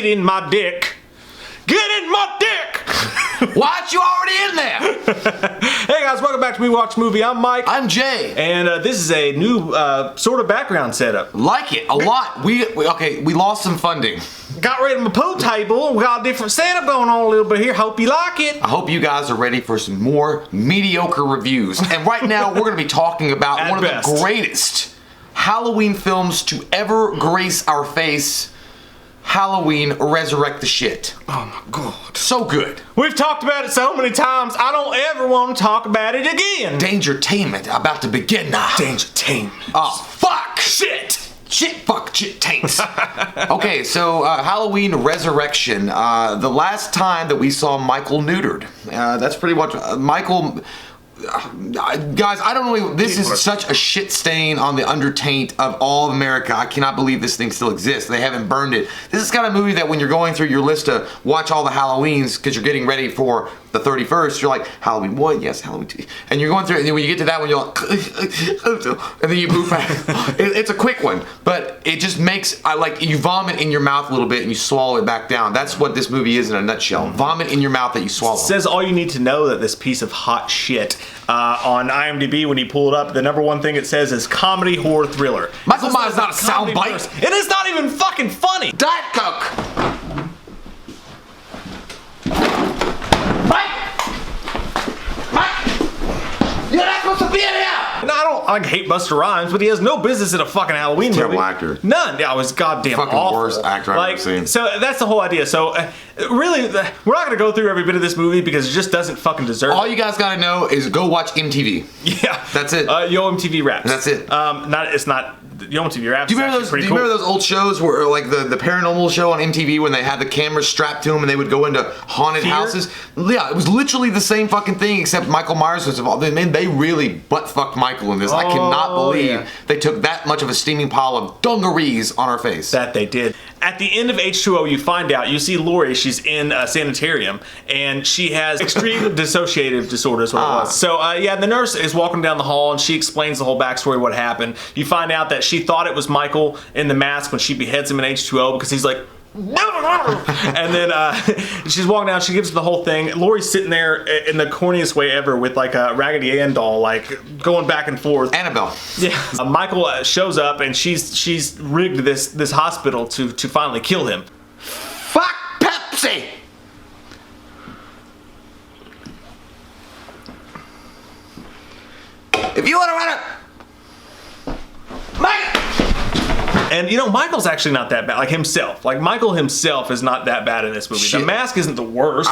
get in my dick. Get in my dick! What? You already in there? Hey guys, welcome back to We Watch Movie. I'm Mike. I'm Jay. And this is a new sort of background setup. Like it a lot. We lost some funding. Got rid of my pool table. We got a different setup going on a little bit here. Hope you like it. I hope you guys are ready for some more mediocre reviews. And right now we're going to be talking about one of the greatest Halloween films to ever grace our face. Halloween, Resurrect the Shit. Oh my god. So good. We've talked about it so many times, I don't ever want to talk about it again. Dangertainment about to begin now. Dangertainment. Oh, fuck. Shit. Shit, fuck, shit, taints. Okay, so Halloween Resurrection. The last time that we saw Michael neutered. That's pretty much Michael. Guys, I don't know. This is such a shit stain on the undertaint of all of America. I cannot believe this thing still exists. They haven't burned it. This is kind of movie that when you're going through your list to watch all the Halloweens because you're getting ready for the 31st, you're like, Halloween 1, yes, Halloween 2. And you're going through it, and then when you get to that one, you're like, and then you move back. It's a quick one, but it just makes, you vomit in your mouth a little bit and you swallow it back down. That's what this movie is in a nutshell. Vomit in your mouth that you swallow. It says all you need to know that this piece of hot shit on IMDb, when you pull it up, the number one thing it says is comedy horror thriller. Michael Myers not a soundbite. It is not even fucking funny. Diet Coke. You're not supposed to be in here! No, I hate Busta Rhymes, but he has no business in a fucking Halloween movie. Terrible actor. None. Yeah, it was goddamn fucking awful. Worst actor I've ever seen. So that's the whole idea. So really, we're not gonna go through every bit of this movie because it just doesn't fucking deserve it. All you guys gotta know is go watch MTV. Yeah. That's it. Yo MTV Raps. That's it. It's not Yo MTV Raps. Do you remember those old shows where like the paranormal show on MTV when they had the cameras strapped to them and they would go into haunted houses? Yeah, it was literally the same fucking thing except Michael Myers was involved. Man, they really butt fucked Michael in this. I cannot believe they took that much of a steaming pile of dungarees on our face. That they did. At the end of H2O, you find out, you see Lori, she's in a sanitarium, and she has extreme dissociative disorder is what it was. So, the nurse is walking down the hall, and she explains the whole backstory of what happened. You find out that she thought it was Michael in the mask when she beheads him in H2O because he's like, and then she's walking down, she gives the whole thing. Lori's sitting there in the corniest way ever with like a Raggedy Ann doll, like going back and forth. Annabelle. Yeah. Michael shows up and she's rigged this hospital to finally kill him. Fuck Pepsi! If you want to run it, Mike! And Michael's actually not that bad. Like himself. Like Michael himself is not that bad in this movie. Shit. The mask isn't the worst.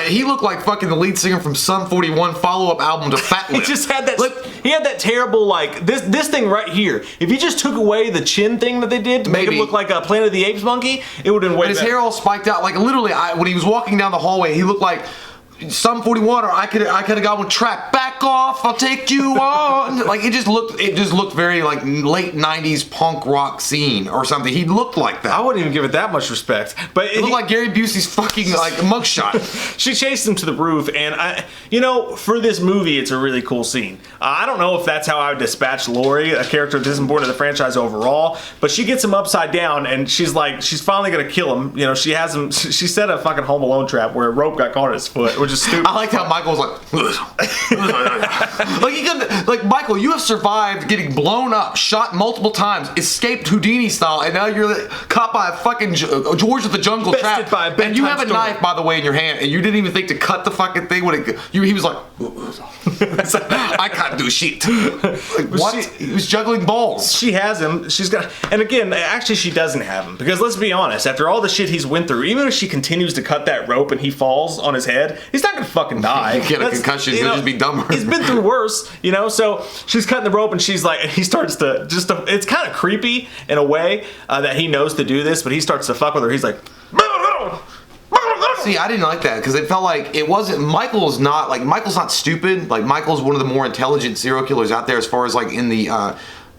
He looked like fucking the lead singer from Sum 41 follow-up album to Fat Lip. He just had that. He had that terrible this thing right here. If you just took away the chin thing that they did to make him look like a Planet of the Apes monkey, it would have been way better. His hair all spiked out. Like literally, when he was walking down the hallway, he looked like Sum 41, or I could have got one trapped. Back off, I'll take you on. Like it just looked very like late 90s punk rock scene or something. He looked like that. I wouldn't even give it that much respect. But it looked like Gary Busey's fucking like mugshot. She chased him to the roof, and for this movie, it's a really cool scene. I don't know if that's how I would dispatch Lori, a character that isn't born to the franchise overall, but she gets him upside down, and she's finally gonna kill him. She has him. She set a fucking Home Alone trap where a rope got caught in his foot, which is stupid. I liked how Michael was like, Michael, you have survived getting blown up, shot multiple times, escaped Houdini style, and now you're caught by a fucking George of the Jungle trap. And you have a knife, by the way, in your hand, and you didn't even think to cut the fucking thing when he was like, I can't do shit. Like, what? He was juggling balls. She has him. And again, actually, she doesn't have him because let's be honest. After all the shit he's went through, even if she continues to cut that rope and he falls on his head, he's not gonna fucking die. He get a concussion. He'll just be dumber. He's been through worse, So she's cutting the rope, and she's like, he starts to it's kind of creepy in a way that he knows to do this, but he starts to fuck with her. He's like. See, I didn't like that because it felt like it wasn't. Michael's not stupid. Like Michael's one of the more intelligent serial killers out there as far as like in the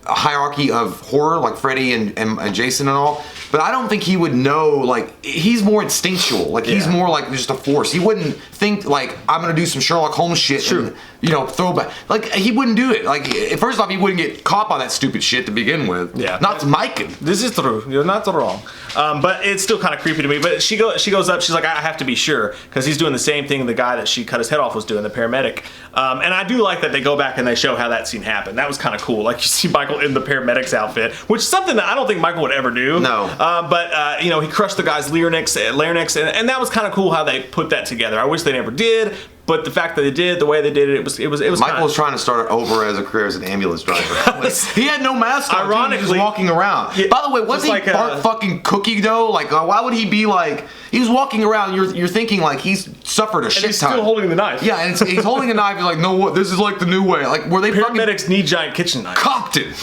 hierarchy of horror, like Freddy and Jason and all. But I don't think he would know, like, he's more instinctual. Like, he's more like just a force. He wouldn't think, like, I'm going to do some Sherlock Holmes shit and throwback. Like, he wouldn't do it. Like, first off, he wouldn't get caught by that stupid shit to begin with. Yeah. Not to Mike him. This is true. You're not wrong. But it's still kind of creepy to me. But she goes up. She's like, I have to be sure, because he's doing the same thing the guy that she cut his head off was doing, the paramedic. And I do like that they go back and they show how that scene happened. That was kind of cool. Like, you see Michael in the paramedic's outfit, which is something that I don't think Michael would ever do. No. But he crushed the guy's larynx, and that was kind of cool how they put that together. I wish they never did. But the fact that they did, the way they did it, it was. Michael was trying to start over as a career as an ambulance driver. He had no mask on. Ironically, he was walking around. Yeah, by the way, wasn't he Bart fucking cookie dough? Like, why would he be like? He was walking around. You're thinking like he's suffered a shit ton. He's still holding the knife. Yeah, and he's holding a knife. You're like, no, what? This is like the new way. Like, were they paramedics need giant kitchen knives? Compton.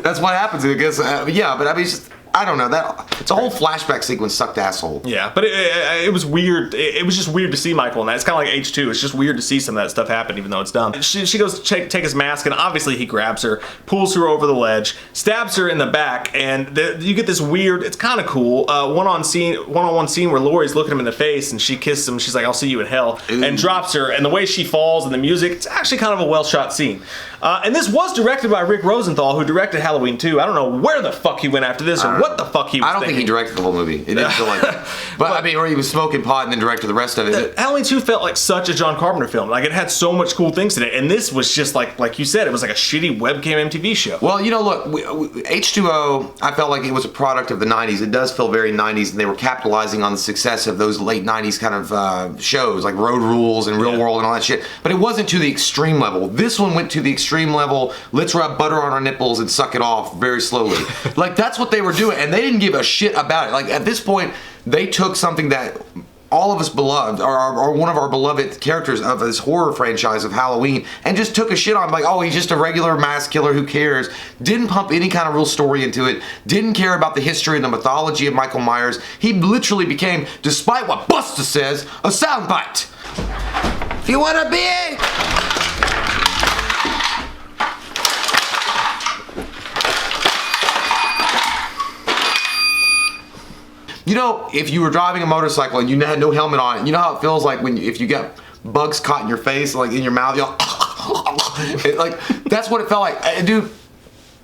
That's what happens. I guess. Yeah, but I mean, I don't know. It's a whole flashback sequence. Sucked asshole. Yeah, but it was weird. It was just weird to see Michael in that. It's kind of like H2. It's just weird to see some of that stuff happen, even though it's done. She goes to take his mask, and obviously he grabs her, pulls her over the ledge, stabs her in the back, and you get this weird. It's kind of cool. One-on-one scene where Laurie's looking him in the face, and she kisses him. She's like, "I'll see you in hell," and drops her. And the way she falls and the music, it's actually kind of a well-shot scene. And this was directed by Rick Rosenthal, who directed Halloween 2. I don't know where the fuck he went after this, or what the fuck he was I don't think he directed the whole movie. It didn't feel like that. But I mean, or he was smoking pot and then directed the rest of it. Halloween 2 felt like such a John Carpenter film. Like, it had so much cool things in it. And this was just like you said, it was like a shitty webcam MTV show. Well, look, H2O, I felt like it was a product of the 90s. It does feel very 90s, and they were capitalizing on the success of those late 90s kind of shows, like Road Rules and Real World and all that shit. But it wasn't to the extreme level. This one went to the extreme level. Let's rub butter on our nipples and suck it off very slowly. Like, that's what they were doing, and they didn't give a shit about it. Like, at this point, they took something that all of us beloved, or one of our beloved characters of this horror franchise of Halloween, and just took a shit on, like, oh, he's just a regular mass killer, who cares? Didn't pump any kind of real story into it, didn't care about the history and the mythology of Michael Myers. He literally became, despite what Busta says, a soundbite. If you wanna be... if you were driving a motorcycle and you had no helmet on, you know how it feels like if you get bugs caught in your face, like in your mouth, like, that's what it felt like. Dude,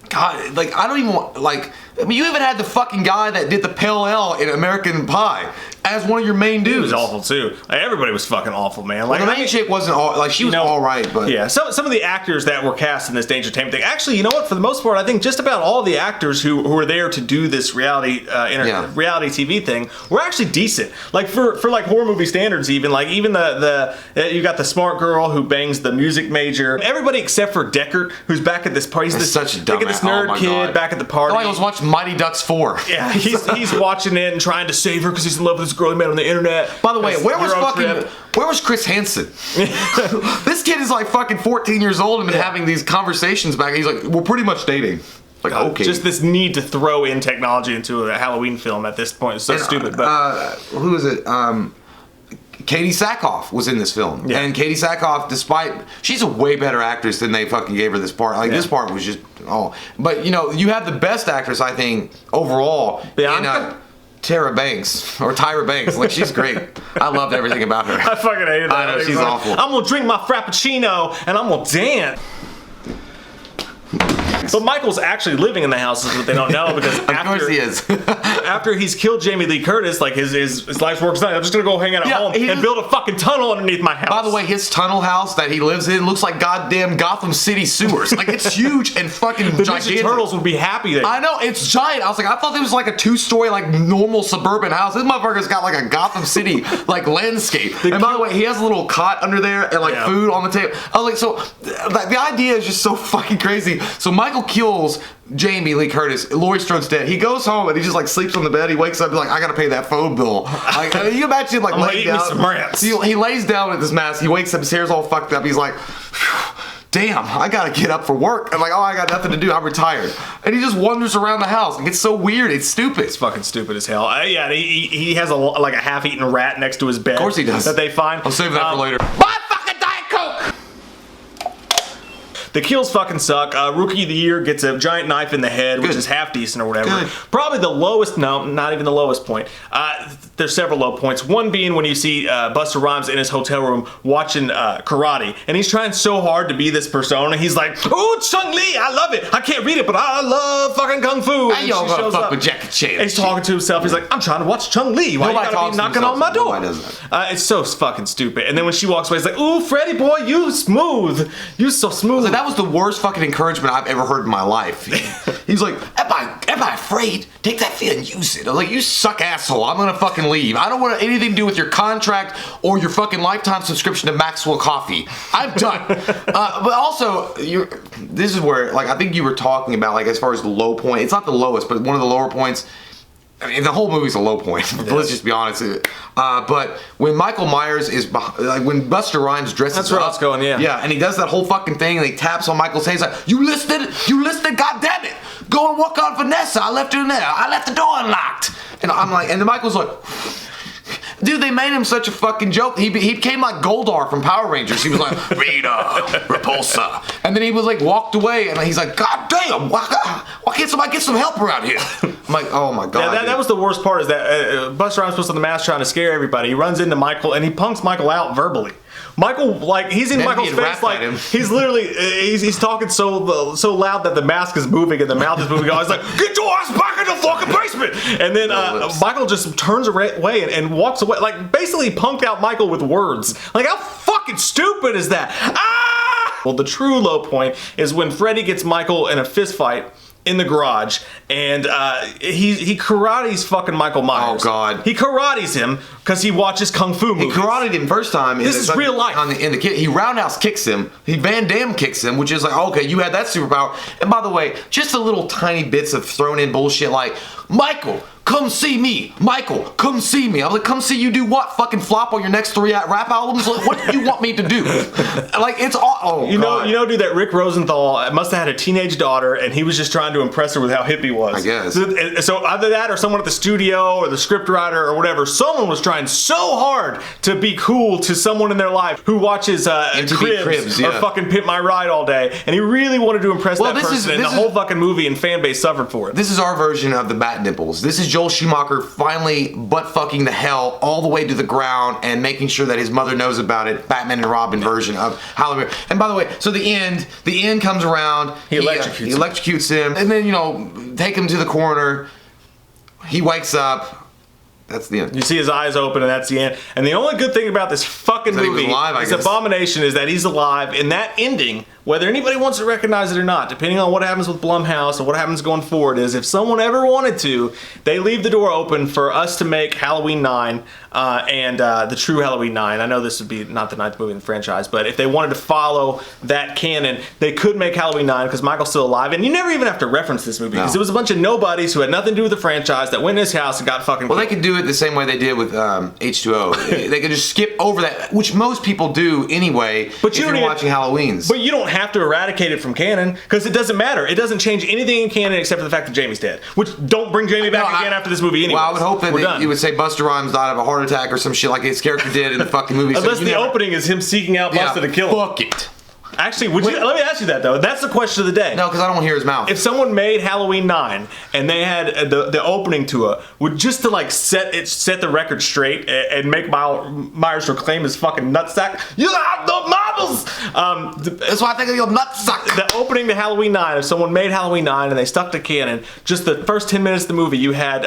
God, like, I don't even want, like, I mean, you even had the fucking guy that did the Pale Ale in American Pie as one of your main dudes. He was awful too. Like, everybody was fucking awful, man. Like, the main chick wasn't all, like, she was all right, but yeah. Some of the actors that were cast in this Danger Tainment thing, actually, you know what? For the most part, I think just about all the actors who were there to do this reality TV thing were actually decent. Like, for like horror movie standards, even the you got the smart girl who bangs the music major. Everybody except for Deckard, who's back at this party. He's such a dumbass. This nerd kid back at the party. I was watching Mighty Ducks 4. Yeah, he's watching it and trying to save her because he's in love with this girl he met on the internet. By the way, where was Chris Hansen? This kid is like fucking 14 years old and been having these conversations back. He's like, we're pretty much dating. Like, okay. Just this need to throw in technology into a Halloween film at this point is so stupid. But who is it? Katie Sackhoff was in this film. Yeah. And Katie Sackhoff, she's a way better actress than they fucking gave her this part. Like, this part was just, But, you have the best actress, I think, overall in Tyra Banks. Like, she's great. I loved everything about her. I fucking hated that. I know, she's awful. I'm gonna drink my Frappuccino and I'm gonna dance. But Michael's actually living in the house is what they don't know, because of course he is. After he's killed Jamie Lee Curtis, like his life's work's done. I'm just gonna go hang out at home and build a fucking tunnel underneath my house. By the way, his tunnel house that he lives in looks like goddamn Gotham City sewers. Like, it's huge and fucking gigantic. The Ninja Turtles would be happy there. I know, it's giant. I was like, I thought it was like a 2-story, like, normal suburban house. This motherfucker's got like a Gotham City like landscape. And by the way, he has a little cot under there and like food on the table. I was like, so the idea is just so fucking crazy. So Michael kills Jamie Lee Curtis. Laurie Strode's dead. He goes home and he just like sleeps on the bed. He wakes up and like, I gotta pay that phone bill. Like, I mean, you imagine like laying down. He lays down with this mask. He wakes up. His hair's all fucked up. He's like, damn, I gotta get up for work. I'm like, I got nothing to do. I'm retired. And he just wanders around the house. It gets so weird. It's stupid. It's fucking stupid as hell. Yeah, he has a half-eaten rat next to his bed. Of course he does. That they find. I'll save that for later. Buy fucking Diet Coke! The kills fucking suck. Rookie of the Year gets a giant knife in the head, which is half decent or whatever. Good. Probably the lowest, no, not even the lowest point. There's several low points. One being when you see Busta Rhymes in his hotel room watching karate, and he's trying so hard to be this persona. He's like, "Oh, Chung-Li, I love it. I can't read it, but I love fucking kung fu." I y'all gonna fuck with Jackie Chan. And he's talking to himself. He's like, "I'm trying to watch Chung-Li. Why you gotta be knocking on my door?" Nobody does that. It's so fucking stupid. And then when she walks away, he's like, "Ooh, Freddy boy, you smooth. You so smooth." Like, that was the worst fucking encouragement I've ever heard in my life. He's like, am I afraid? Take that fear and use it. I was like, you suck asshole. I'm gonna fucking leave. I don't want anything to do with your contract or your fucking lifetime subscription to Maxwell Coffee. I'm done. But also, this is where, like, I think you were talking about, like, as far as the low point. It's not the lowest, but one of the lower points. I mean, the whole movie's a low point. Let's just be honest. But when Michael Myers is behind, like when Busta Rhymes dresses That's where up, I was going, yeah. Yeah, and he does that whole fucking thing, and he taps on Michael's head. He's like, "You listened, God damn it! Go and work on Vanessa. I left her in there. I left the door unlocked." And I'm like, and then Michael's like, dude, they made him such a fucking joke. He became like Goldar from Power Rangers. He was like, "Rita, Repulsa," and then he was like walked away, and he's like, "God damn, why can't somebody get some help around here?" I'm like, "Oh my god." Yeah, that was the worst part. Is that Busta Rhymes puts on the mask trying to scare everybody. He runs into Michael and he punks Michael out verbally. Michael, like, he's in Michael's face, like, he's literally, he's talking so loud that the mask is moving and the mouth is moving. He's like, "Get your ass back in the fucking basement!" And then Michael just turns away and walks away, like, basically punked out Michael with words. Like, how fucking stupid is that? Ah! Well, the true low point is when Freddy gets Michael in a fist fight in the garage, and he karates fucking Michael Myers. Oh god, he karates him because he watches kung fu movies. He karated him first time. This is real life. He roundhouse kicks him. He Van Damme kicks him, which is like, okay, you had that superpower. And by the way, just the little tiny bits of thrown in bullshit like, "Michael, come see me. Michael, come see me." I'm like, "Come see you do what? Fucking flop on your next 3 rap albums? Like, what do you want me to do?" Like, it's all. Oh, you know, dude, that Rick Rosenthal must have had a teenage daughter, and he was just trying to impress her with how hip he was. I guess. So either that, or someone at the studio, or the scriptwriter, or whatever, someone was trying so hard to be cool to someone in their life who watches Cribs, yeah. or fucking Pimp My Ride all day, and he really wanted to impress that person, and the whole fucking movie and fan base suffered for it. This is our version of the bat nipples. This is Joel Schumacher finally butt fucking the hell all the way to the ground and making sure that his mother knows about it. Batman and Robin version of Halloween. And by the way, so the end comes around. He electrocutes him, and then take him to the coroner. He wakes up. That's the end. You see his eyes open, and that's the end. And the only good thing about this fucking movie, this abomination, is that he's alive. And that ending, whether anybody wants to recognize it or not, depending on what happens with Blumhouse and what happens going forward, is if someone ever wanted to, they leave the door open for us to make Halloween 9 and the true Halloween 9. I know this would be not the 9th movie in the franchise, but if they wanted to follow that canon, they could make Halloween 9 because Michael's still alive. And you never even have to reference this movie because it was a bunch of nobodies who had nothing to do with the franchise that went in his house and got fucking killed. They could do it the same way they did with H2O. They could just skip over that, which most people do anyway. But you're watching Halloweens. But you don't have to eradicate it from canon because it doesn't matter. It doesn't change anything in canon except for the fact that Jamie's dead. Which, don't bring Jamie back again after this movie anyway. Well, I would hope that you would say Busta Rhymes died of a heart attack or some shit like his character did in the fucking movie. Unless the opening is him seeking out Busta to kill him. Fuck it. Actually, let me ask you that though. That's the question of the day. No, because I don't want to hear his mouth. If someone made Halloween 9 and they had the opening to it, just to like set the record straight and make Myers reclaim his fucking nutsack. You have the marbles. That's why I think of your nutsack. The opening to Halloween 9. If someone made Halloween 9 and they stuck to canon, just the first 10 minutes of the movie, you had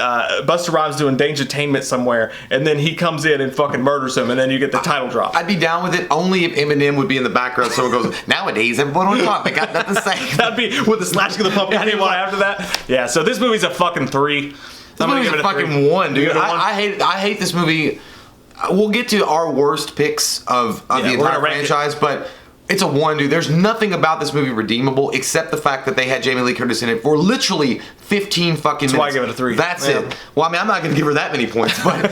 Busta Rhymes doing Dangertainment somewhere, and then he comes in and fucking murders him, and then you get the title drop. I'd be down with it only if Eminem would be in the background. So it goes. Nowadays, everyone on top, they got nothing to say. That'd be with the slashing of the pumpkin after that. Yeah, so this movie's a fucking 3. This movie's a fucking 1, dude. I hate this movie. We'll get to our worst picks of the entire franchise, but it's a 1, dude. There's nothing about this movie redeemable except the fact that they had Jamie Lee Curtis in it for literally 15 fucking minutes. That's why I give it a 3. That's it. Well, I mean, I'm not going to give her that many points, but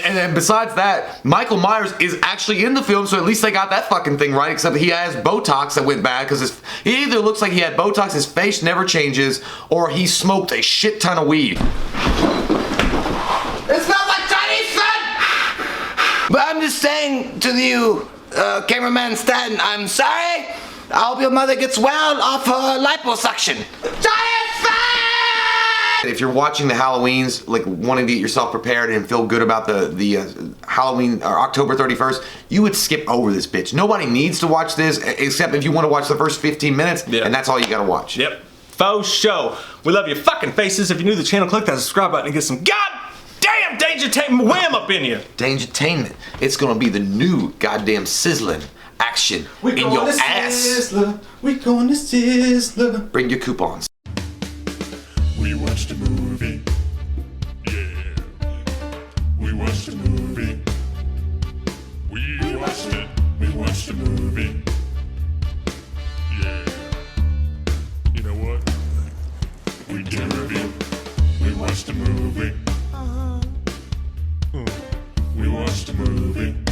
and then besides that, Michael Myers is actually in the film, so at least they got that fucking thing right, except he has Botox that went bad because he either looks like he had Botox, his face never changes, or he smoked a shit ton of weed. It smells like Chinese food! But I'm just saying to you, cameraman Stanton, I'm sorry, I hope your mother gets well off her liposuction. Giant fan! If you're watching the Halloweens, like wanting to get yourself prepared and feel good about the Halloween or October 31st, you would skip over this bitch. Nobody needs to watch this except if you want to watch the first 15 minutes, and that's all you gotta watch. Yep. Faux show. We love your fucking faces. If you're new to the channel, click that subscribe button and get some goddamn Dangertainment wham up in you. Dangertainment. It's gonna be the new goddamn sizzling action in your ass. We going to Sizzler. Bring your coupons. We watched a movie. Yeah. We watched a movie. We watched it. We watched a movie. Yeah. You know what? We did a review. We watched a movie. We watched a movie.